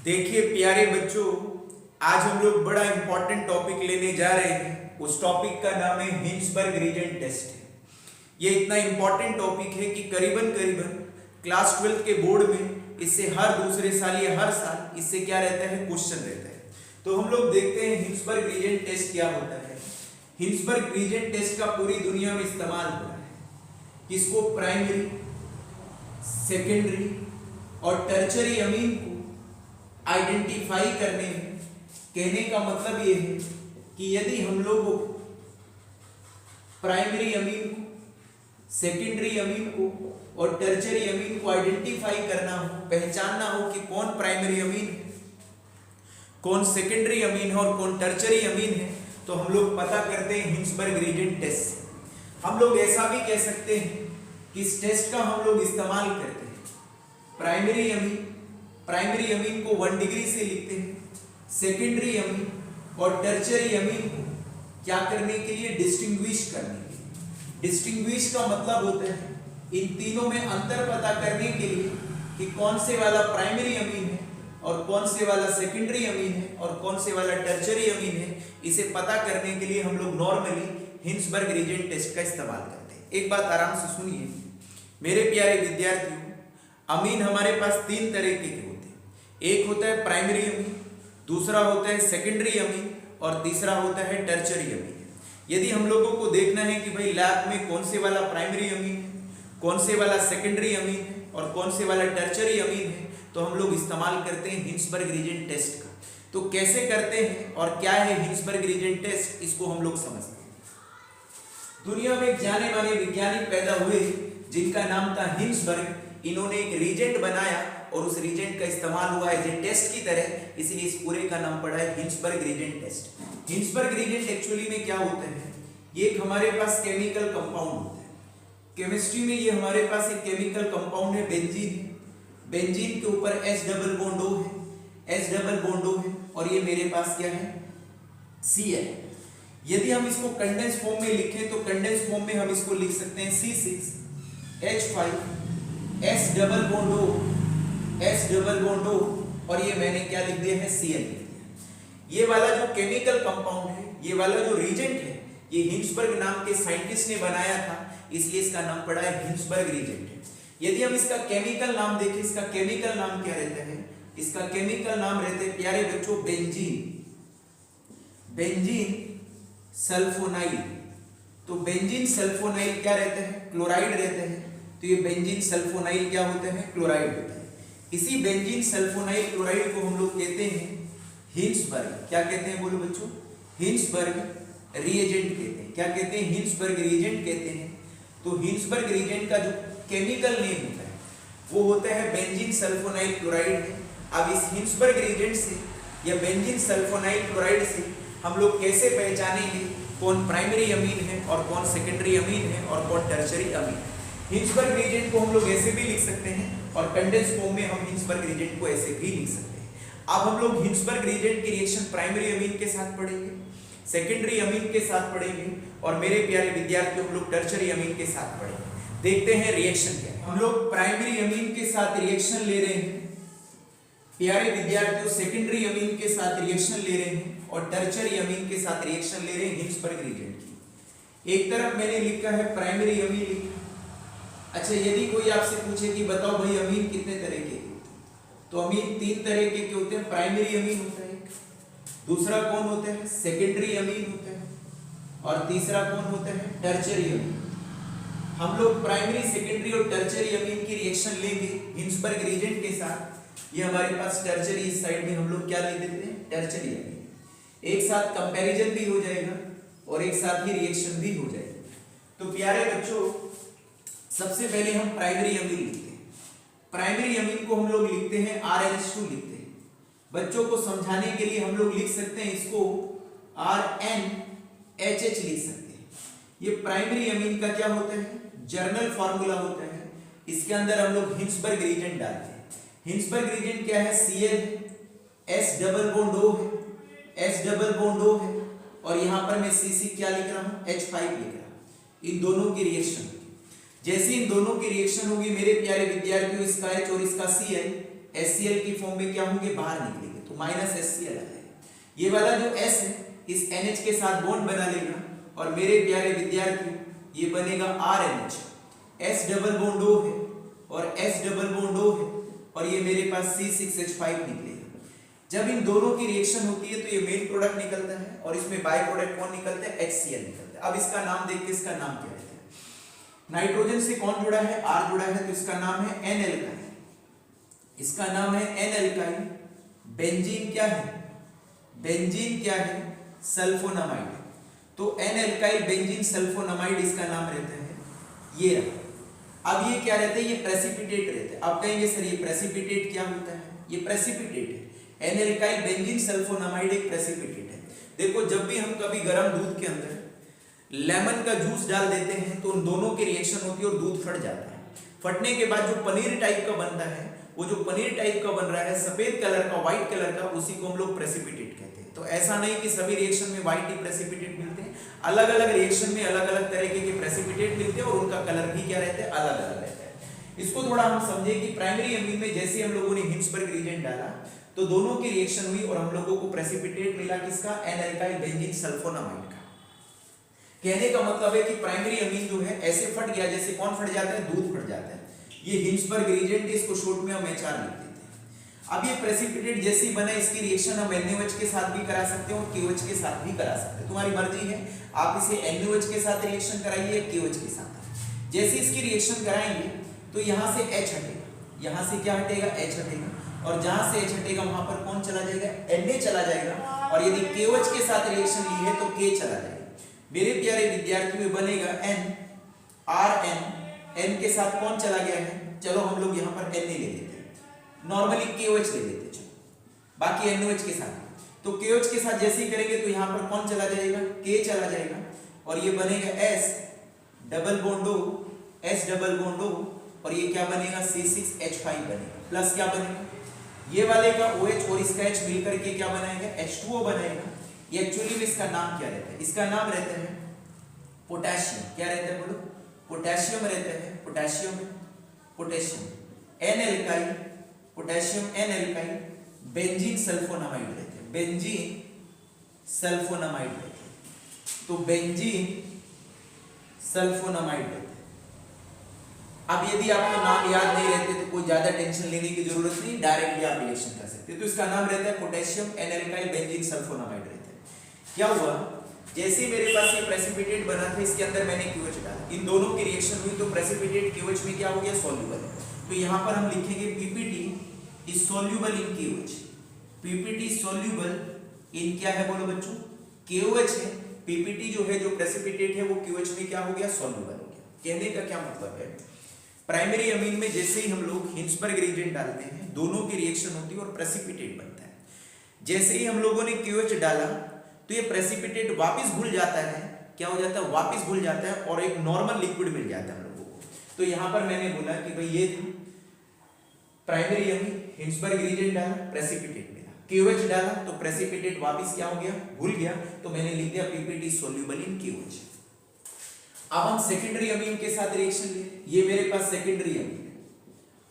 देखिए प्यारे बच्चों, आज हम लोग बड़ा इंपॉर्टेंट टॉपिक लेने जा रहे हैं। उस टॉपिक का नाम है हिंसबर्ग रीजेंट टेस्ट। ये इतना इंपॉर्टेंट टॉपिक है कि करीबन क्लास 12 के बोर्ड में इससे हर दूसरे साल या हर साल इससे क्या रहता है, क्वेश्चन रहता है। तो हम लोग देखते हैं हिंसबर्ग रीजेंट टेस्ट क्या होता है। हिंसबर्ग रीजेंट टेस्ट का पूरी दुनिया में इस्तेमाल हो रहा है। किसको? प्राइमरी, सेकेंडरी और टर्चरी अमीन को आइडेंटिफाई करने में। कहने का मतलब ये है कि यदि हम लोग प्राइमरी अमीन को, सेकेंडरी अमीन को और टर्चरी अमीन को आइडेंटिफाई करना हो, पहचानना हो कि कौन प्राइमरी अमीन है, कौन सेकेंडरी अमीन है और कौन टर्चरी अमीन है, तो हम लोग पता करते हैं हिंसबर्ग रीजेंट टेस्ट से। हम लोग ऐसा भी कह सकते हैं कि इस टेस्ट का हम लोग इस्तेमाल करते हैं प्राइमरी अमीन को 1 डिग्री से लिखते हैं, सेकेंडरी अमीन और टर्चरी अमीन को क्या करने के लिए? डिस्टिंग्विश करने के लिए। डिस्टिंग्विश का मतलब होता है इन तीनों में अंतर पता करने के लिए कि कौन से वाला प्राइमरी अमीन है और कौन से वाला सेकेंडरी अमीन है और कौन से वाला टर्चरी अमीन है। इसे पता करने के लिए हम लोग नॉर्मली हिंसबर्ग रीजेंट टेस्ट का इस्तेमाल करते हैं। एक बात आराम से सुनिए मेरे प्यारे विद्यार्थियों, अमीन हमारे पास 3 तरह के होते हैं। एक होता है प्राइमरी अमीन, दूसरा होता है सेकेंडरी अमीन और तीसरा होता है टर्चरी अमीन। यदि हम लोगों को देखना है कि भाई लैब में कौन से वाला प्राइमरी अमीन है, कौन से वाला सेकेंडरी अमीन है और कौन से वाला टर्चरी अमीन है, तो हम लोग इस्तेमाल करते हैं हिंसबर्ग रीजेंट टेस्ट का। तो कैसे करते हैं और क्या है हिंसबर्ग रीजेंट टेस्ट, इसको हम लोग समझते हैं। दुनिया में जाने माने वैज्ञानिक पैदा हुए जिनका नाम था हिंसबर्ग। इन्होंने एक रीजेंट बनाया और उस रीजेंट का इस्तेमाल हुआ है जो टेस्ट की तरह, इसलिए इस पूरे का नाम पड़ा है Hinsberg reagent test. Hinsberg reagent actually में क्या होता है? ये एक हमारे पास केमिकल कंपाउंड होता है। केमिस्ट्री में ये हमारे पास एक केमिकल कंपाउंड है, बेंजीन। बेंजीन के ऊपर H डबल बॉन्ड O है, H डबल बॉन्ड O है और ये मेरे पास क्या है? C है। यदि हम इसको कंडेंस फॉर्म में लिखें तो कंडेंस फॉर्म में हम इसको लिख सकते हैं C6H5 S double bond O, S double bond O और ये मैंने क्या लिख दिया है? Cl लिख दिया। ये वाला जो केमिकल कंपाउंड है, ये वाला जो रीजेंट है, ये हिंसबर्ग नाम के साइंटिस्ट ने बनाया था, इसलिए इसका नाम पड़ा है हिंसबर्ग रीजेंट। यदि हम इसका केमिकल नाम देखें, इसका केमिकल नाम क्या रहता है? इसका केमिकल नाम रहते हैं प्यारे बच्चों बेंजीन, बेंजीन सल्फोनाइल। तो बेंजीन सल्फोनाइल क्या रहता है? क्लोराइड रहता है। तो ये बेंजीन सल्फोनाइल क्या होता है? क्लोराइड होता है। इसी बेंजीन सल्फोनाइल क्लोराइड को हम लोग कहते हैं हिंसबर्ग। क्या कहते हैं बोलो बच्चों? हिंसबर्ग रिएजेंट कहते हैं। क्या कहते हैं? हिंसबर्ग रिएजेंट कहते हैं। तो हिंसबर्ग रिएजेंट का जो केमिकल नेम होता है वो होता है बेंजीन सल्फोनाइल क्लोराइड। अब इस हिंसबर्ग रिएजेंट से या बेंजीन सल्फोनाइल क्लोराइड से हम लोग कैसे पहचानेंगे कौन प्राइमरी अमीन है और कौन सेकेंडरी अमीन है और कौन टर्चरी अमीन है? हिंसबर्ग रिएजेंट को हम लोग ऐसे भी लिख सकते हैं और कंडेंस फॉर्म में हम हिंसबर्ग रिएजेंट को ऐसे भी लिख सकते हैं। अब हम लोग हिंसबर्ग रिएजेंट की रिएक्शन प्राइमरी अमीन के साथ पढ़ेंगे, सेकेंडरी अमीन के साथ पढ़ेंगे और मेरे प्यारे विद्यार्थियों हम लोग टर्चरी अमीन के साथ पढ़ेंगे। देखते हैं रिएक्शन क्या है। हम लोग प्राइमरी अमीन के साथ रिएक्शन ले रहे हैं, प्यारे विद्यार्थियों सेकेंडरी अमीन के साथ रिएक्शन ले रहे हैं और टर्चरी अमीन के साथ रिएक्शन ले रहे हैं हिंसबर्ग रिएजेंट की। एक तरफ मैंने लिखा है प्राइमरी अमीन। अच्छा, यदि कोई आपसे पूछे कि बताओ भाई अमीन कितने तरह के होते हैं, तो अमीन 3 तरह के होते हैं। प्राइमरी अमीन होता है, दूसरा कौन होता है? सेकेंडरी अमीन होता है और तीसरा कौन होता है? टर्चरी अमीन। हम लोग प्राइमरी, सेकेंडरी और टर्चरी अमीन की रिएक्शन लेंगे हिंसबर्ग रिएजेंट के साथ। ये हमारे पास टर्चरी, इस साइड में हम लोग क्या ले लेते हैं? टर्चरी अमीन। एक साथ कंपैरिजन भी हो जाएगा और एक साथ ही रिएक्शन भी हो जाएगा। तो प्यारे बच्चों सबसे पहले हम प्राइमरी अमीन लिखते हैं। प्राइमरी अमीन को हम लोग लिखते हैं RNH2 लिखते हैं। बच्चों को समझाने के लिए हम लोग लिख सकते हैं इसको RNHH लिख सकते हैं। ये प्राइमरी अमीन का क्या होता है? जर्नल फार्मूला होता है। इसके अंदर हम लोग हिंसबर्ग रिएजेंट डालते हैं। हिंसबर्ग रिएजेंट क्या है? Cl, S double bond O है, S डबल बॉन्ड O है और यहां पर मैं CC क्या लिख रहा हूं? H5 लिख रहा हूं। इन दोनों की रिएक्शन, जैसे इन दोनों की रिएक्शन होगी मेरे प्यारे विद्यार्थियों, इसका H और इसका Cl HCl की फॉर्म में क्या होंगे, बाहर निकलेंगे, तो माइनस HCl आ जाएगा। ये वाला जो S है इस NH के साथ बॉन्ड बना लेगा और मेरे प्यारे विद्यार्थियों ये बनेगा RNH, S double bond O है और S डबल बॉन्ड O है और ये मेरे पास C6H5 निकलेगा। जब इन दोनों की रिएक्शन होती है तो ये मेन प्रोडक्ट निकलता है और इसमें बाय प्रोडक्ट कौन निकलता है, HCl निकलता है। अब इसका नाम देख के इसका नाम क्या रहता है, नाइट्रोजन से कौन जुड़ा है, R जुड़ा है, तो इसका नाम है N एल्काइन, इसका नाम है N एल्काइन। बेंजीन क्या है, बेंजीन क्या है, सल्फोनामाइड, तो N एल्काइल बेंजीन सल्फोनामाइड इसका नाम रहता है। ये रहा। अब ये क्या रहता है, ये प्रेसिपिटेट रहता है। अब कहेंगे सर ये प्रेसिपिटेट क्या होता है, ये प्रेसिपिटेट है, N एल्काइल बेंजीन सल्फोनामाइड एक प्रेसिपिटेट है। देखो जब भी हम कभी गर्म दूध के अंदर लेमन का जूस डाल देते हैं तो उन दोनों की रिएक्शन होती है और दूध फट जाता है। फटने के बाद जो पनीर टाइप का बनता है, वो जो पनीर टाइप का बन रहा है सफेद कलर का, व्हाइट कलर का, उसी को हम लोग प्रेसिपिटेट कहते हैं। तो ऐसा नहीं कि सभी रिएक्शन में व्हाइट ही प्रेसिपिटेट मिलते हैं, अलग अलग रिएक्शन में अलग अलग तरीके के प्रेसिपिटेट मिलते हैं और उनका कलर भी क्या रहता है, अलग अलग रहता है। इसको थोड़ा हम समझे कि प्राइमरी अमीन में जैसे हम लोगों ने हिम्सबर्ग रिएजेंट डाला तो दोनों की रिएक्शन हुई और हम लोगों को प्रेसिपिटेट मिला किसका, N एल्काइल बेंजीन सल्फोनामाइड का। कहने का मतलब है कि प्राइमरी अमीन जो है ऐसे फट गया जैसे कौन फट जाता है, दूध फट जाता है। ये हिम्सबर्ग रिएजेंट है, इसको शॉर्ट में हम HR लिख देते हैं। अब ये प्रेसिपिटेट जैसे ही बना इसकी रिएक्शन हम NaOH के साथ भी करा सकते हैं और KOH के साथ भी करा सकते हैं, तुम्हारी मर्जी है। आप इसे NaOH के साथ रिएक्शन कराइए या KOH के साथ। जैसे इसकी रिएक्शन कराएंगे तो यहाँ से H हटेगा, यहाँ से क्या हटेगा, H हटेगा, और जहां से H हटेगा वहां पर कौन चला जाएगा, Na चला जाएगा, और यदि KOH के साथ रिएक्शन ली है तो K चला जाएगा। मेरे प्यारे विद्यार्थियों में बनेगा N, RN, N के साथ कौन चला गया है, चलो हम लोग यहाँ पर Na ले लेते हैं, नॉर्मली KOH ले लेते हैं, चलो बाकी NaOH के साथ। तो KOH के साथ जैसे ही करेंगे तो यहाँ पर कौन चला जाएगा, K चला जाएगा, और ये बनेगा S double bond O, S double bond O, और ये क्या बनेगा, C6H5 बनेगा, प्लस क्या बनेगा, ये वाले का OH और इसका H मिलकर के क्या बनाएगा, H2O बनाएगा। ये एक्चुअली में इसका नाम क्या रहता है, इसका नाम रहता है पोटेशियम। क्या रहता है बोलो, पोटेशियम रहता है, potassium, potassium N alkyl, potassium N alkyl benzene sulphonamide रहते हैं, बेंजीन सल्फोनामाइड रहते हैं, तो बेंजीन सल्फोनामाइड रहते हैं। अब यदि आपको नाम याद नहीं रहते तो कोई ज्यादा टेंशन लेने की जरूरत नहीं, डायरेक्टली आप रिएक्शन कर सकते हैं। तो इसका नाम रहता है potassium N alkyl benzene sulphonamide रहता है। क्या हुआ, जैसे मेरे पास ये प्रेसिपिटेट बना था, इसके अंदर मैंने KOH डाला, इन दोनों की रिएक्शन हुई तो प्रेसिपिटेट KOH में क्या हो गया, सॉल्युबल। तो यहाँ पर हम लिखेंगे PPT is soluble in KOH, PPT soluble in क्या है बोलो बच्चों, KOH है। PPT जो है, जो प्रेसिपिटेट है, वो KOH में क्या हो गया, सॉल्युबल हो गया। कहने का क्या मतलब है, प्राइमरी अमीन में जैसे ही हम लोग हिम्सबर्ग रिएजेंट डालते हैं दोनों की रिएक्शन होती है और प्रेसिपिटेट बनता है। जैसे ही हम लोगों ने KOH डाला तो ये प्रेसिपिटेट वापस घुल जाता है, क्या हो जाता है, वापस घुल जाता है और एक नॉर्मल लिक्विड मिल जाता है हम लोगों को। तो यहाँ पर मैंने बोला कि भाई ये प्राइमरी अमीन, हिम्सबर्ग रिएजेंट डाला, प्रेसिपिटेट मिला, KOH डाला तो प्रेसिपिटेट वापस क्या हो गया, घुल गया, तो मैंने लिख दिया PPT सॉल्युबल इन KOH। अब हम सेकेंडरी अमीन के साथ रिएक्शन ले, ये मेरे पास सेकेंडरी अमीन है,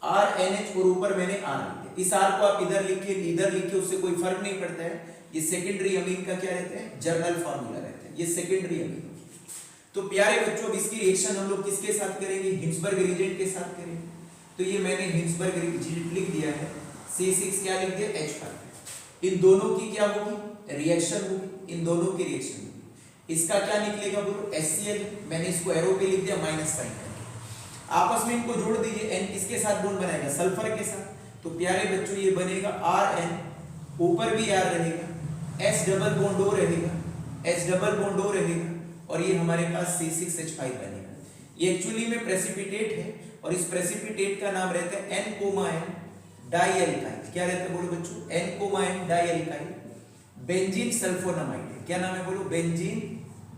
RNH और ऊपर मैंने R लिखा। इस R को आप इधर लिखिए, इधर लिखिए, उससे कोई फर्क नहीं पड़ता है। ये सेकेंडरी अमीन का क्या रहता है, जर्नल फार्मूला रहता है, ये सेकेंडरी अमीन। तो प्यारे बच्चों अब इसकी रिएक्शन हम लोग किसके साथ करेंगे, हिम्सबर्ग रिएजेंट के साथ करेंगे। तो ये मैंने हिम्सबर्ग रिएजेंट लिख दिया है, C6 क्या लिख दिया, H5। इन दोनों की क्या होगी, रिएक्शन होगी, इन दोनों की रिएक्शन होगी। इसका क्या निकलेगा बोलो, HCl, मैंने इसको एरो पे लिख दिया माइनस साइन करके। आपस में इनको जोड़ दीजिए, N किसके साथ बॉन्ड बनाएगा, सल्फर के साथ। तो प्यारे बच्चों ये बनेगा RN, ऊपर भी R रहेगा, S डबल बॉन्ड O रहेगा, S डबल बॉन्ड O रहेगा, और ये हमारे पास C6H5 बनेगा। ये एक्चुअली में प्रेसिपिटेट है और इस प्रेसिपिटेट का नाम रहता है N डाई एल्काइल। क्या रहता है बोलो बच्चों, N di alkyl benzene sulphonamide. क्या नाम है बोलो, बेंजीन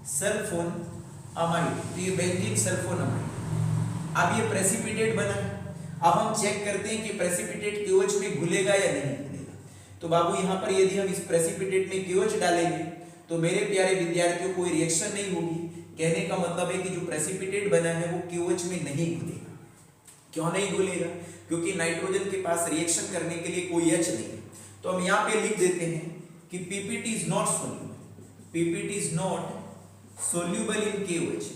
सल्फोनामाइड। तो ये बेंजीन सल्फोनामाइड। अब ये प्रेसिपिटेट बना है, अब हम चेक करते हैं कि प्रेसिपिटेट KOH में घुलेगा या नहीं घुलेगा। तो बाबू यहाँ पर यदि हम इस प्रेसिपिटेट में KOH डालेंगे तो मेरे प्यारे विद्यार्थियों कोई रिएक्शन नहीं होगी। कहने का मतलब है कि जो प्रेसिपिटेट बना है वो KOH में नहीं घुलेगा। क्यों नहीं घुलेगा, क्योंकि नाइट्रोजन के पास रिएक्शन करने के लिए कोई H नहीं है। तो हम यहाँ पे लिख देते हैं कि PPT is not soluble, PPT is not soluble in KOH।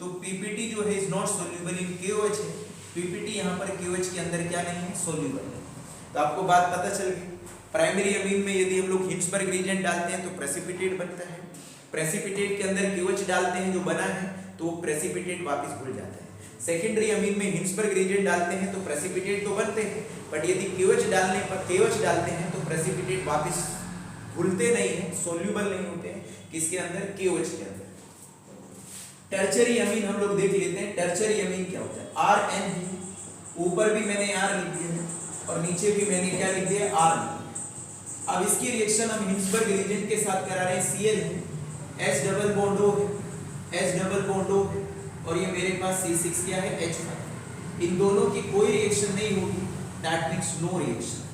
तो पीपीटी जो है is not soluble in KOH है, पीपीटी यहाँ पर KOH के अंदर क्या नहीं है, सोल्यूबल है। तो आपको बात पता चल गई। प्राइमरी अमीन में यदि हम लोग हिंसबर्ग रिएजेंट डालते हैं तो प्रेसिपिटेट बनता है, प्रेसिपिटेट के अंदर KOH डालते हैं जो बना है तो वो प्रेसिपिटेट वापस घुल जाता है। सेकेंडरी अमीन में हिंसबर्ग रिएजेंट डालते हैं तो प्रेसिपिटेट तो बनते हैं, बट यदि KOH डालते हैं तो प्रेसिपिटेट वापस घुलते नहीं है, सोल्यूबल नहीं होते हैं, किसके अंदर, KOH के अंदर। टर्चरी अमीन हम लोग देख लेते हैं। टर्चरी अमीन क्या होता है, RN है, ऊपर भी मैंने R लिख दिया है और नीचे भी मैंने क्या लिख दिया, R लिख दिया। अब इसकी रिएक्शन हम हिंसबर्ग रिएजेंट के साथ करा रहे हैं, Cl है, H डबल बॉन्ड O है, H डबल बॉन्ड O है और ये मेरे पास C6 क्या है, H5। इन दोनों की कोई रिएक्शन नहीं होगी, दैट मींस नो रिएक्शन।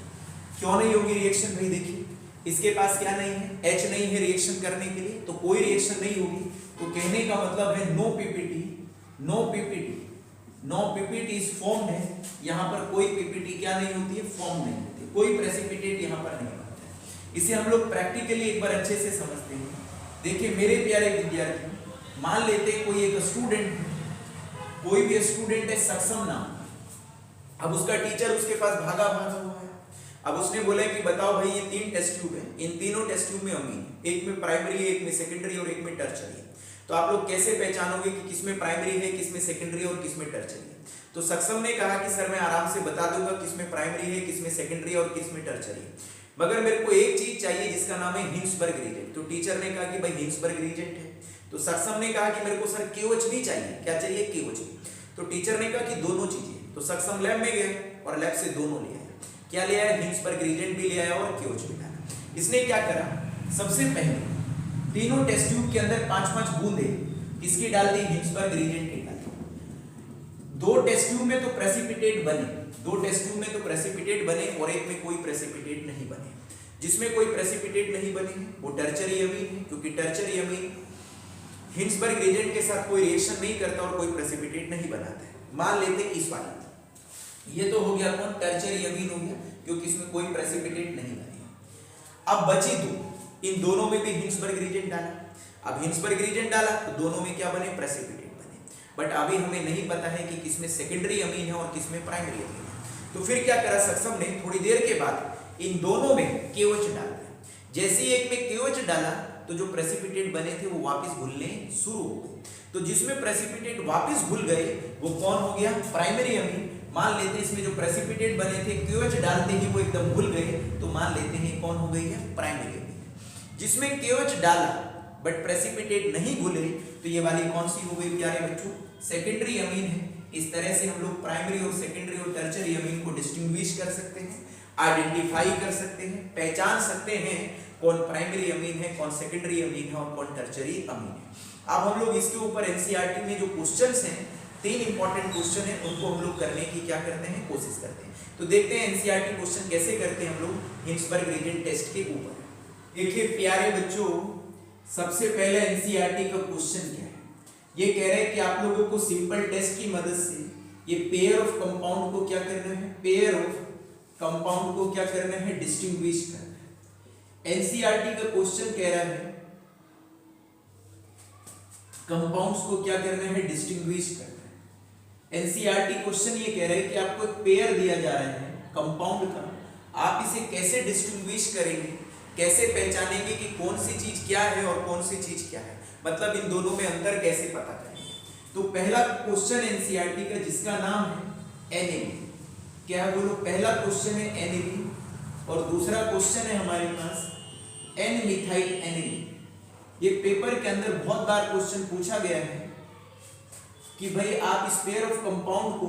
क्यों नहीं होगी रिएक्शन भाई, देखिए इसके पास क्या नहीं है, H नहीं है रिएक्शन करने के लिए, तो कोई रिएक्शन नहीं होगी। तो कहने का मतलब है no PPT, no PPT, no PPT is formed है। यहाँ पर कोई पीपीटी क्या नहीं होती है, फॉर्म नहीं होती, कोई प्रेसिपिटेट यहाँ पर नहीं बनता है। इसे हम लोग प्रैक्टिकली एक बार अच्छे से समझते हैं। देखिए मेरे प्यारे विद्यार्थी, मान लेते हैं कोई एक स्टूडेंट है, कोई भी स्टूडेंट है सक्षम नाम, अब उसका टीचर उसके पास भागा हुआ है। अब उसने बोला कि बताओ भाई ये 3 टेस्ट ट्यूब है, इन तीनों टेस्ट ट्यूब में अमीन है, एक में प्राइमरी है, एक में सेकेंडरी और एक में टर्चरी है। तो आप लोग कैसे पहचानोगे कि किसमें प्राइमरी है, किसमें सेकेंडरी और किसमें टर्चरी है? तो सक्षम ने कहा कि सर मैं आराम से बता दूंगा किसमें प्राइमरी है, किसमें सेकेंडरी और किसमें टर्चरी है, मगर मेरे को एक चीज चाहिए जिसका नाम है हिंसबर्ग रिएजेंट। तो टीचर ने कहा कि भाई हिंसबर्ग रिएजेंट है। तो सक्षम ने कहा कि मेरे को सर KOH भी चाहिए, क्या चाहिए, KOH भी। तो टीचर ने कहा कि दोनों चीजें। तो सक्षम लैब में गए और लैब से दोनों ले आया। क्या ले आया, हिंसबर्ग रिएजेंट भी ले आया और KOH भी लाया। इसने क्या करा, सबसे पहले तीनों टेस्ट ट्यूब के अंदर 5-5 बूंदे किसकी डाल दी, हिंसबर्ग रिएजेंट की डाल दी। 2 टेस्ट ट्यूब में तो प्रेसिपिटेट बने, 2 टेस्ट ट्यूब में तो प्रेसिपिटेट बने और एक में कोई प्रेसिपिटेट नहीं बने। जिसमें कोई प्रेसिपिटेट नहीं बने वो टर्चरी अमीन है, क्योंकि टर्चरी अमीन हिंसबर्ग रिएजेंट के साथ कोई रिएक्शन नहीं करता और कोई प्रेसिपिटेट नहीं बनाता है। मान लेते हैं इस वाले, ये तो हो गया कौन, टर्चरी अमीन हो गया, क्योंकि इसमें कोई प्रेसिपिटेट नहीं बनेगा। अब बची 2, इन दोनों में भी हिंसबर्ग रिएजेंट डाला। अब हिंसबर्ग रिएजेंट डाला तो दोनों में क्या बने, प्रेसिपिटेट बने। बट अभी हमें नहीं पता है कि किसमें सेकेंडरी अमीन है और किसमें प्राइमरी अमीन है। तो फिर क्या करा सक्षम ने, थोड़ी देर के बाद इन दोनों में KOH डाल दिया। जैसे ही एक में KOH डाला तो जो प्रेसिपिटेट बने थे वो वापस घुलने शुरू हो गए। तो जिसमें प्रेसिपिटेट वापस घुल गए वो कौन हो गया, प्राइमरी अमीन। मान लेते हैं इसमें जो प्रेसिपिटेट बने थे KOH डालते ही वो एकदम घुल गए, तो मान लेते हैं कौन हो गई है, प्राइमरी अमीन। जिसमें KOH डाला बट प्रेसिपिटेट नहीं घुले तो ये वाली कौन सी हो गई प्यारे बच्चों, सेकेंडरी अमीन है। इस तरह से हम लोग प्राइमरी और सेकेंडरी और टर्चरी अमीन को डिस्टिंग्विश कर सकते हैं, आइडेंटिफाई कर सकते हैं, पहचान सकते हैं कौन प्राइमरी अमीन है, कौन सेकेंडरी अमीन है और कौन टर्चरी अमीन है। अब हम लोग इसके ऊपर एनसीईआरटी में जो क्वेश्चंस हैं, 3 इंपॉर्टेंट क्वेश्चन है, उनको हम लोग करने की क्या करते हैं, कोशिश करते हैं। तो देखते हैं एनसीईआरटी क्वेश्चन कैसे करते हैं हम लोग हिंसबर्ग रिएजेंट टेस्ट के ऊपर। देखिए प्यारे बच्चों, सबसे पहले एनसीईआरटी का क्वेश्चन क्या है, ये कह रहे हैं कि आप लोगों को सिंपल टेस्ट की मदद से ये पेयर ऑफ कंपाउंड को क्या करना है, पेयर ऑफ कंपाउंड को क्या करना है, डिस्टिंग्विश करना है। एनसीईआरटी का क्वेश्चन कह रहा है कंपाउंड्स को क्या करना है, डिस्टिंग्विश करना है। एनसीईआरटी क्वेश्चन ये कह रहा है कि आपको एक पेयर दिया जा रहा है कंपाउंड का, आप इसे कैसे डिस्टिंग्विश करेंगे, कैसे पहचानेंगे कि कौन सी चीज क्या है और कौन सी चीज क्या है, मतलब इन दोनों में अंतर कैसे पता करेंगे। तो पहला क्वेश्चन एनसीईआरटी का जिसका नाम है NAD, क्या है बोलो, पहला क्वेश्चन है NAD और दूसरा क्वेश्चन है हमारे पास N-मिथाइल NAD। ये पेपर के अंदर बहुत बार क्वेश्चन पूछा गया है कि भाई आप इस पेयर ऑफ कंपाउंड को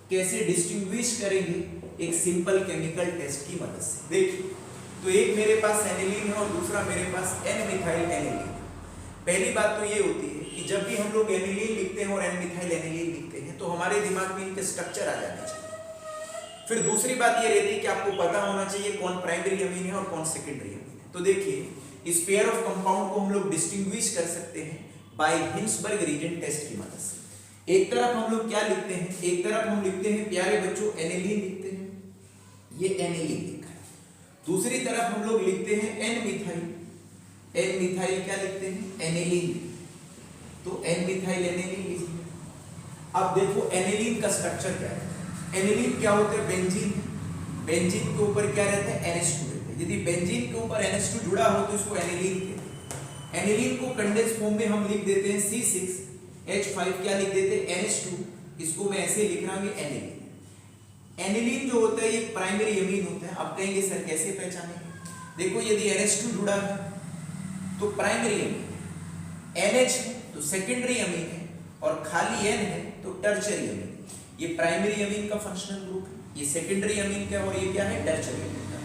कैसे डिस्टिंग्विश करेंगे एक सिंपल केमिकल टेस्ट की मदद से। देखिए तो एक मेरे पास एनिलीन है और दूसरा मेरे पास N-मिथाइल एनिलीन। पहली बात तो ये होती है कि जब भी हम लोग एनिलीन लिखते हैं और N-मिथाइल एनिलीन लिखते हैं तो हमारे दिमाग में इनके स्ट्रक्चर आ जाने चाहिए। फिर दूसरी बात ये रहती है कि आपको पता होना चाहिए कौन प्राइमरी अमीन है और कौन सेकेंडरी अमीन है। तो देखिए इस पेयर ऑफ कंपाउंड को हम लोग डिस्टिंग्विश कर सकते हैं बाय हिंसबर्ग रिएजेंट टेस्ट की मदद से। एक तरफ हम लोग क्या लिखते हैं, एक तरफ हम लिखते हैं प्यारे बच्चों एनिलीन लिखते हैं, ये एनिलीन लिखा है। दूसरी तरफ हम लोग लिखते हैं एन मिथाइल, एन मिथाइल क्या लिखते हैं, एनिलीन, तो एन मिथाइल एनिलीन लिखिए। अब देखो एनिलीन का स्ट्रक्चर क्या है, एनिलीन क्या होता है, बेंजीन, बेंजीन के ऊपर क्या रहता है, NH2 रहता है। यदि बेंजीन के ऊपर NH2 जुड़ा हो तो इसको एनिलीन कहते हैं। एनिलीन को कंडेंस फॉर्म में हम लिख देते हैं C6H5, क्या लिख देते हैं, NH2, इसको मैं ऐसे लिख रहा हूं एनिलीन। एनिलीन जो होता है ये प्राइमरी अमीन होता है। अब कहेंगे सर कैसे पहचानेंगे, देखो यदि NH2 जुड़ा है तो प्राइमरी अमीन है, NH है तो सेकेंडरी अमीन है, और खाली N है तो टर्शरी अमीन। ये प्राइमरी अमीन का फंक्शनल ग्रुप है, ये सेकेंडरी अमीन का, और ये क्या है, टर्शरी अमीन का।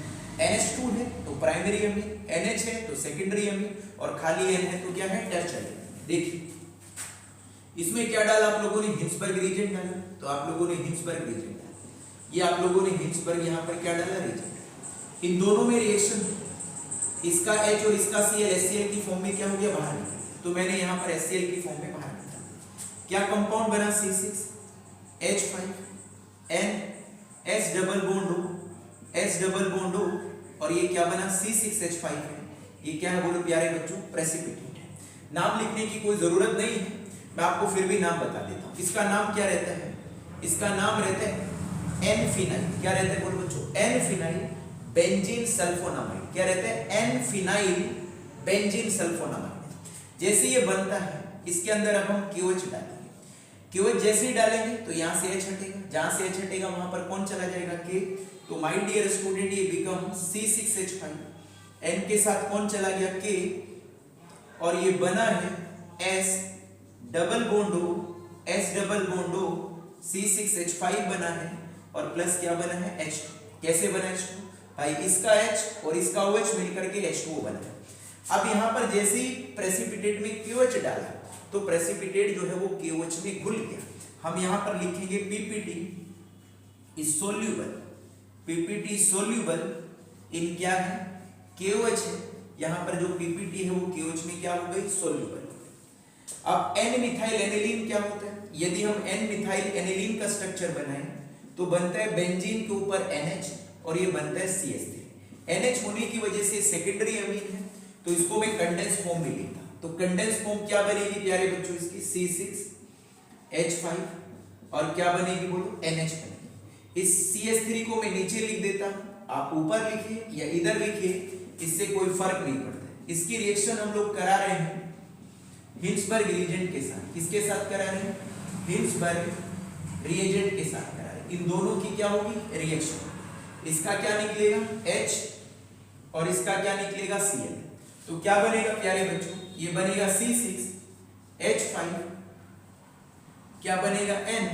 NH2 है तो प्राइमरी अमीन, NH है तो सेकेंडरी अमीन, और खाली N है तो क्या है, टर्शरी। देखिए इसमें क्या डाला आप लोगों ने, हिंसबर्ग रीजन डाला, तो आप लोगों ने हिंसबर्ग रीजन डाला, ये आप लोगों ने हिंसबर्ग यहाँ पर क्या डाला, रीजन। इन दोनों में रिएक्शन, इसका H और इसका Cl HCl की फॉर्म में क्या हो गया, बाहर निकल, तो मैंने यहाँ पर HCl की फॉर्म में बाहर निकाला। क्या कंपाउंड बना, C6H5 N H double bond O, H double bond O, और ये क्या बना, C6H5 है। ये क्या है बोलो प्यारे बच्चों, प्रेसिपिटेट है। नाम लिखने की कोई जरूरत नहीं है, मैं आपको फिर भी नाम बता देता हूँ। इसका नाम क्या रहता है, इसका नाम रहता है एन फिनाइल, क्या रहता है बोलो बच्चों, एन फिनाइल बेंजीन सल्फोनामाइड, क्या रहता है, एन फिनाइल बेंजीन सल्फोनामाइड। जैसे ये बनता है इसके अंदर अब हम KOH डालेंगे, KOH जैसे ही डालेंगे तो यहाँ से H हटेगा, जहां से H हटेगा वहां पर कौन चला जाएगा, K। तो माय डियर स्टूडेंट ये बिकम C6H5, N के साथ कौन चला गया, K, और ये बना है S double bond O, S double bond O, C6H5 बना है, और प्लस क्या बना है, H2। कैसे बना H2 भाई, इसका H और इसका OH मिलकर के H2O बना है। अब यहाँ पर जैसे ही प्रेसिपिटेट में KOH डाला तो प्रेसिपिटेट जो है वो KOH में घुल गया। हम यहाँ पर लिखेंगे PPT is soluble, PPT soluble इन क्या है, KOH है। यहाँ पर जो PPT है वो KOH में क्या हो गई, सोल्यूबल। अब N मिथाइल एनिलीन क्या होता है, यदि हम N मिथाइल एनिलीन का स्ट्रक्चर बनाएं तो बनता है बेंजीन के ऊपर NH, और ये बनता है CH3। NH होने की वजह से सेकेंडरी अमीन है, तो इसको मैं कंडेंस फॉर्म में लिखता, तो कंडेंस फॉर्म क्या बनेगी प्यारे बच्चों, इसकी C6H5, और क्या बनेगी बोलो, NH बनेगी। इस CH3 को मैं नीचे लिख देता हूं, आप ऊपर लिखिए या इधर लिखिए, इससे कोई फर्क नहीं पड़ता। इसकी रिएक्शन हम लोग करा रहे हैं हिंसबर्ग रिएजेंट के साथ। किसके साथ करा रहे हैं, हिंसबर्ग रिएजेंट के साथ करा रहे हैं। इन दोनों की क्या होगी, रिएक्शन। इसका क्या निकलेगा, H, और इसका क्या निकलेगा, Cl। तो क्या बनेगा प्यारे बच्चों, ये बनेगा C6H5, क्या बनेगा N,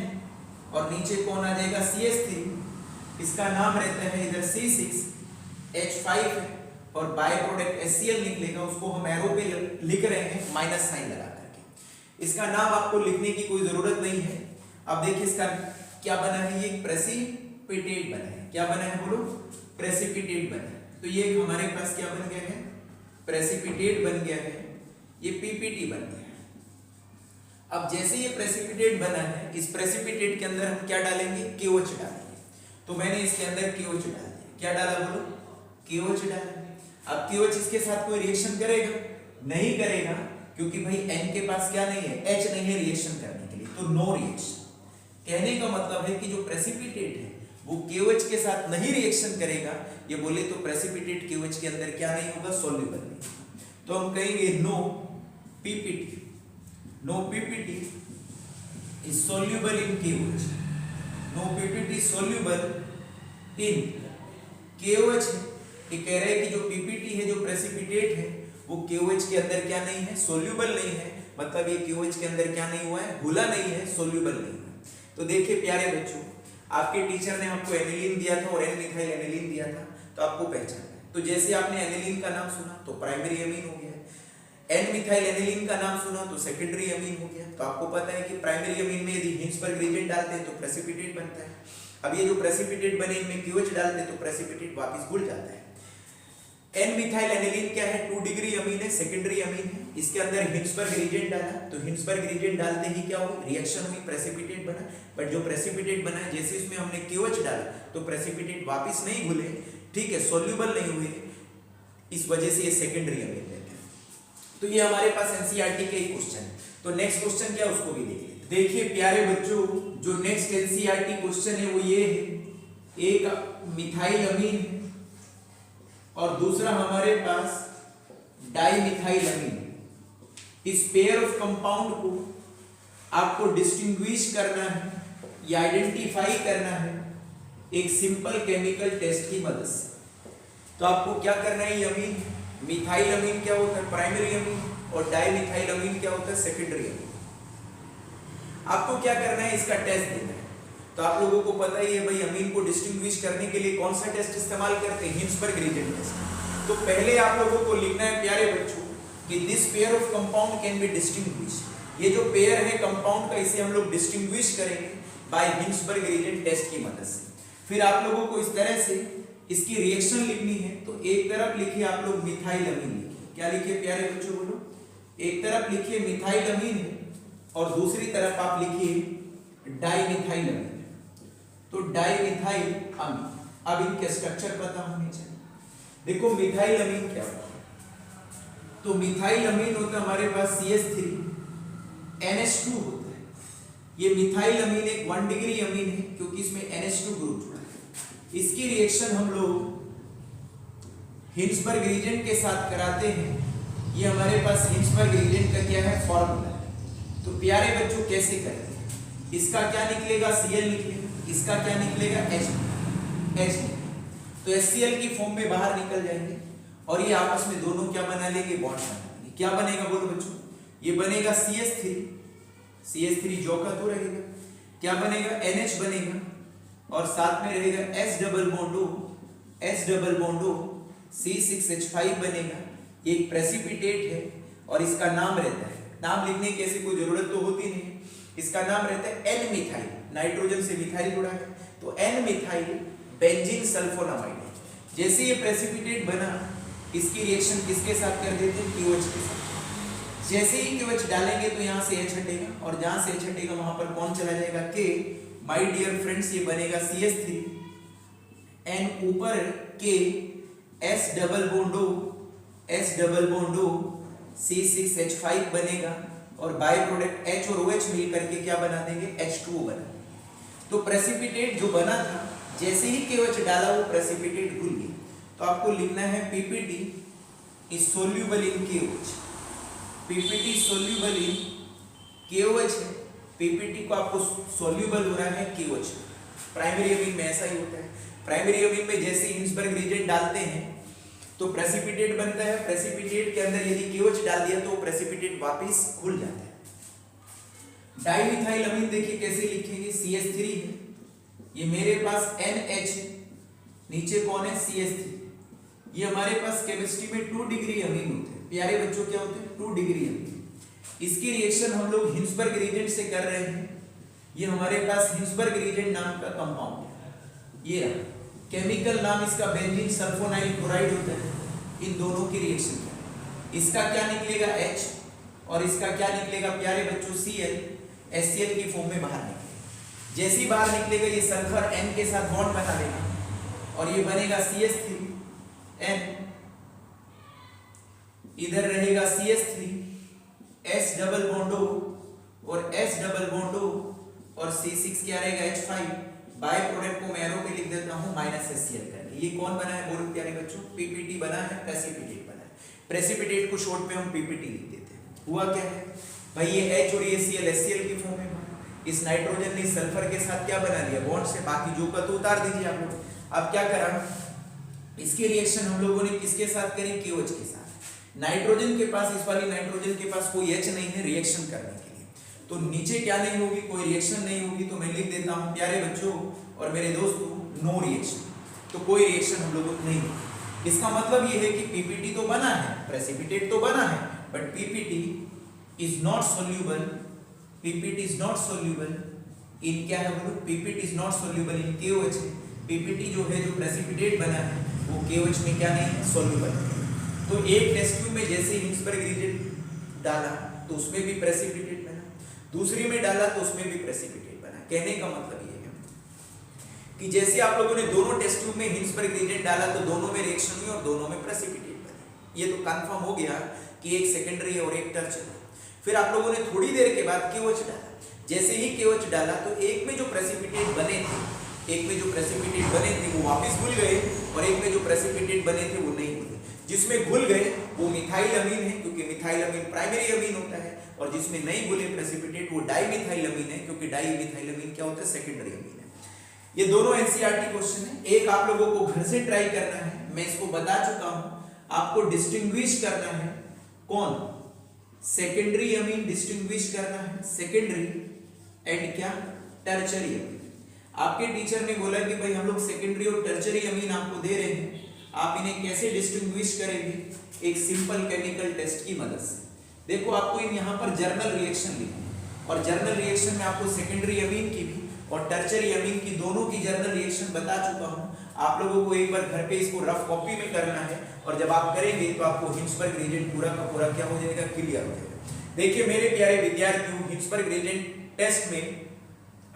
और नीचे कौन आ जाएगा, CH3। इसका नाम रहता है इधर C6H5 है, और बाय प्रोडक्ट HCl निकलेगा, उसको हम एरो पे लिख रहे हैं माइनस साइन लगा करके। इसका नाम आपको लिखने की कोई जरूरत नहीं है। अब देखिए इसका क्या बना है, ये प्रेसिपिटेट बना है। क्या बना है बोलो, प्रेसिपिटेट बना है। तो ये हमारे पास क्या बन गया है, प्रेसिपिटेट बन गया है, ये PPT बन गया है। अब जैसे ये प्रेसिपिटेट बना है, इस प्रेसिपिटेट के अंदर हम क्या डालेंगे, KOH डालेंगे। तो मैंने इसके अंदर KOH डाल दिया। क्या डाला बोलो, KOH डाला। अब KOH इसके साथ कोई रिएक्शन करेगा, नहीं करेगा, क्योंकि भाई N के पास क्या नहीं है, H नहीं है रिएक्शन करने के लिए, तो नो रिएक्शन। कहने का मतलब है कि जो प्रेसिपिटेट है वो KOH के साथ नहीं रिएक्शन करेगा। ये बोले तो प्रेसिपिटेट KOH के अंदर क्या नहीं होगा, सोल्यूबल नहीं। तो हम कहेंगे no PPT, no PPT is soluble in KOH, no PPT soluble in KOH। ये कह रहे हैं कि जो PPT है, जो प्रेसिपिटेट है, वो KOH के अंदर क्या नहीं है, सोल्यूबल नहीं है। मतलब ये KOH के अंदर क्या नहीं हुआ है, घुला नहीं है, सोल्यूबल नहीं है। तो देखिए प्यारे बच्चों, आपके टीचर ने आपको एनिलीन दिया था और एन मिथाइल एनिलीन दिया था, तो आपको पहचानना है। तो जैसे आपने एनिलीन का नाम सुना तो प्राइमरी अमीन हो गया, एन मिथाइल एनिलीन का नाम सुना तो सेकेंडरी अमीन हो गया। तो आपको पता है कि प्राइमरी अमीन में यदि हिंसबर्ग रिएजेंट डालते हैं तो प्रेसिपिटेट बनता है। अब ये जो प्रेसिपिटेट बने इनमें KOH डालते हैं तो प्रेसिपिटेट वापस घुल जाता है। एन मिथाइल एनिलीन क्या है, 2 डिग्री अमीन है, सेकेंडरी अमीन है। इसके अंदर हिंसबर्ग रीजेंट डाला, तो हिंसबर्ग रीजेंट डालते ही क्या हुई, रिएक्शन हुई, प्रेसिपिटेट बना। बट जो प्रेसिपिटेट बना है, जैसे इसमें हमने KOH डाला तो प्रेसिपिटेट वापस नहीं घुले, ठीक है, सोल्यूबल नहीं हुए, इस वजह से ये सेकेंडरी अमीन रहते हैं। तो ये हमारे पास एनसीईआरटी के ही क्वेश्चन है। तो नेक्स्ट क्वेश्चन क्या, उसको भी देख लेते। देखिए प्यारे बच्चों, जो नेक्स्ट एनसीईआरटी क्वेश्चन है वो ये है, एक मिथाइल अमीन और दूसरा हमारे पास डाइमिथाइल अमीन। इस पेयर ऑफ कंपाउंड को आपको डिस्टिंग्विश करना है या आइडेंटिफाई करना है एक सिंपल केमिकल टेस्ट की मदद से। तो आपको क्या करना है, ये अमीन, मिथाइल अमीन क्या होता है, प्राइमरी अमीन, और डाइमिथाइल अमीन क्या होता है, सेकेंडरी अमीन। आपको क्या करना है, इसका टेस्ट देना है। तो आप लोगों को पता ही है भाई, अमीन को डिस्टिंग्विश करने के लिए कौन सा टेस्ट इस्तेमाल करते हैं, हिंसबर्ग रीजेंट टेस्ट। तो पहले आप लोगों को लिखना है प्यारे बच्चों कि this pair of compound can be distinguish. ये जो पेयर है कंपाउंड का, इसे हम लोग डिस्टिंग्विश करेंगे बाय हिंसबर्ग रीजेंट टेस्ट की मदद से। फिर आप लोगों को इस तरह से इसकी रिएक्शन लिखनी है। तो एक तरफ लिखिए आप लोग मिथाइल अमीन लिखिए, क्या लिखिए प्यारे बच्चों बोलो, एक तरफ लिखिए मिथाइल अमीन और दूसरी तरफ आप लिखिए डाइमिथाइल अमीन। तो डाइमिथाइल अमीन, अब इनके स्ट्रक्चर पता होने चाहिए। देखो मिथाइल अमीन क्या होता है, तो मिथाइल अमीन होता है हमारे पास CH3 NH2 होता है। ये मिथाइल अमीन एक 1 डिग्री अमीन है क्योंकि इसमें NH2 ग्रुप जुड़ा है। इसकी रिएक्शन हम लोग हिंसबर्ग रीजेंट के साथ कराते हैं। ये हमारे पास हिंसबर्ग रीजेंट का क्या है, फॉर्मूला है। तो प्यारे बच्चों कैसे करेंगे, इसका क्या निकलेगा, Cl निकलेगा, इसका क्या निकलेगा, H। तो HCl की फॉर्म में बाहर निकल जाएंगे और ये आपस में दोनों क्या बना लेंगे, बॉन्ड बना लेंगे। क्या बनेगा बोलो बच्चों, ये बनेगा CH3 जो का तो रहेगा, क्या बनेगा, NH बनेगा और साथ में रहेगा S double bond O C6H5 बनेगा। ये एक प्रेसिपिटेट है और इसका नाम रहता है, नाम लिखने की ऐसी कोई जरूरत तो होती नहीं, इसका नाम रहता है N मिथाइल, नाइट्रोजन से मिथाइल जुड़ा है तो N मिथाइल बेंजीन सल्फोनामाइड। जैसे ये प्रेसिपिटेट बना, इसकी रिएक्शन किसके साथ कर देते हैं, KOH के साथ। जैसे ही KOH डालेंगे तो यहाँ से H हटेगा और जहाँ से H हटेगा वहां पर कौन चला जाएगा, K। माय डियर फ्रेंड्स, ये बनेगा CH3 N ऊपर K S double bond O C6H5 बनेगा और बाय प्रोडक्ट H और OH मिल करके क्या बना देंगे, H2O बना देंगे। तो प्रेसिपिटेट जो बना था, जैसे ही KOH डाला वो प्रेसिपिटेट घुल गया। तो आपको लिखना है PPT is soluble in KOH। PPT soluble in KOH है, PPT को आपको soluble हो रहा है KOH। प्राइमरी अमीन में ऐसा ही होता है, प्राइमरी अमीन में जैसे हिंसबर्ग रीजेंट डालते हैं तो प्रेसिपिटेट बनता है, प्रेसिपिटेट के अंदर यदि KOH डाल दिया तो प्रेसिपिटेट वापस घुल जाता है। डाइमिथाइल अमीन देखिए कैसे लिखेंगे, CH3 है, ये मेरे पास NH है, नीचे कौन है, CH3। ये हमारे पास केमिस्ट्री में 2 डिग्री अमीन होते हैं प्यारे बच्चों, क्या होते हैं, 2 डिग्री अमीन। इसकी रिएक्शन हम लोग हिंसबर्ग रीजेंट से कर रहे हैं। ये हमारे पास हिंसबर्ग रीजेंट नाम का कंपाउंड है, ये रहा, केमिकल नाम इसका बेंजीन सल्फोनाइल क्लोराइड होता है। इन दोनों की रिएक्शन क्या, इसका क्या निकलेगा, H और इसका क्या निकलेगा प्यारे बच्चों, Cl। HCl की फॉर्म में बाहर निकलेगा। जैसे ही बाहर निकलेगा ये सल्फर N के साथ बॉन्ड बना लेगा और ये बनेगा CH3 N, इधर रहेगा CH3 S double bond O और S डबल बॉन्ड O और C6 क्या रहेगा, H5। बाय प्रोडक्ट को मैं एरो पे लिख देता हूं -HCl करके। ये कौन बना है बोलो प्यारे बच्चों, PPT बना है, प्रेसिपिटेट बना है। प्रेसिपिटेट को शॉर्ट पे हम PPT लिख देते हैं। हुआ क्या है भाई, ये H और ये Cl HCl की फॉर्म में, इस नाइट्रोजन ने सल्फर के साथ क्या बना लिया, बॉन्ड से, बाकी जो का तो उतार दीजिए आप लोग। अब क्या करा, इसकी रिएक्शन हम लोगों ने किसके साथ करी, KOH के साथ। नाइट्रोजन के पास, इस वाली नाइट्रोजन के पास कोई H नहीं है रिएक्शन करने के लिए, तो नीचे क्या नहीं होगी, कोई रिएक्शन नहीं होगी। तो मैं लिख देता हूं प्यारे बच्चों और मेरे दोस्तों, नो रिएक्शन। तो कोई रिएक्शन हम लोगों को नहीं होगी। इसका मतलब ये है कि PPT तो बना है, प्रेसिपिटेट तो बना है, but PPT is not soluble, PPT is not soluble in क्या है बोलो, PPT is not soluble in KOH। PPT जो है, जो प्रेसिपिटेट बना है वो KOH में क्या नहीं है, soluble। तो एक टेस्ट ट्यूब में जैसे हिंसबर्ग रीजेंट डाला तो उसमें भी प्रेसिपिटेट बना, दूसरी में डाला तो उसमें भी प्रेसिपिटेट बना। कहने का मतलब ये है कि जैसे आप लोगों ने दोनों टेस्ट ट्यूब में हिल्सबर्ग ग्रेडियंट डाला तो दोनों में रिएक्शन हुई और दोनों में प्रेसिपिटेट बना। ये तो कंफर्म हो गया कि एक सेकेंडरी और एक टर्शियरी। फिर आप लोगों ने थोड़ी देर के बाद KOH डाला, जैसे ही KOH डाला तो एक में जो प्रेसिपिटेट बने थे वो वापस घुल गए और एक में जो प्रेसिपिटेट बने थे वो नहीं घुले। जिसमें घुल गए वो मिथाइल अमीन है क्योंकि मिथाइल अमीन प्राइमरी अमीन होता है, और जिसमें नहीं घुले प्रेसिपिटेट वो डाइमिथाइल अमीन है क्योंकि डाइमिथाइल अमीन क्या होता है, सेकेंडरी अमीन है। ये दोनों एनसीईआरटी क्वेश्चन है। एक आप लोगों को घर से ट्राई करना है, मैं इसको बता चुका हूं, आपको डिस्टिंग्विश करना है कौन, सेकेंडरी अमीन डिस्टिंग्विश करना है, सेकेंडरी एंड क्या, टर्शियरी अमीन। आपके टीचर ने बोला कि भाई हम लोग सेकेंडरी और टर्शियरी अमीन आपको दे रहे हैं, आप इन्हें कैसे डिस्टिंग्विश करेंगे, एक सिंपल केमिकल टेस्ट की मदद से। देखो आपको यहाँ पर जर्नल रिएक्शन लिखना है और जर्नल रिएक्शन में आपको सेकेंडरी अमीन की भी और टर्शियरी अमीन की दोनों की जर्नल रिएक्शन बता चुका हूँ। आप लोगों को एक बार घर पे इसको रफ कॉपी में करना है और जब आप करेंगे तो आपको हिल्सबर्ग ग्रेडियंट पूरा का पूरा क्या हो जाएगा, क्लियर हो जाएगा। देखिए मेरे प्यारे विद्यार्थियों, हिल्सबर्ग ग्रेडियंट टेस्ट में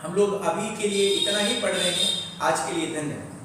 हम लोग अभी के लिए इतना ही पढ़ रहे हैं। आज के लिए धन्यवाद।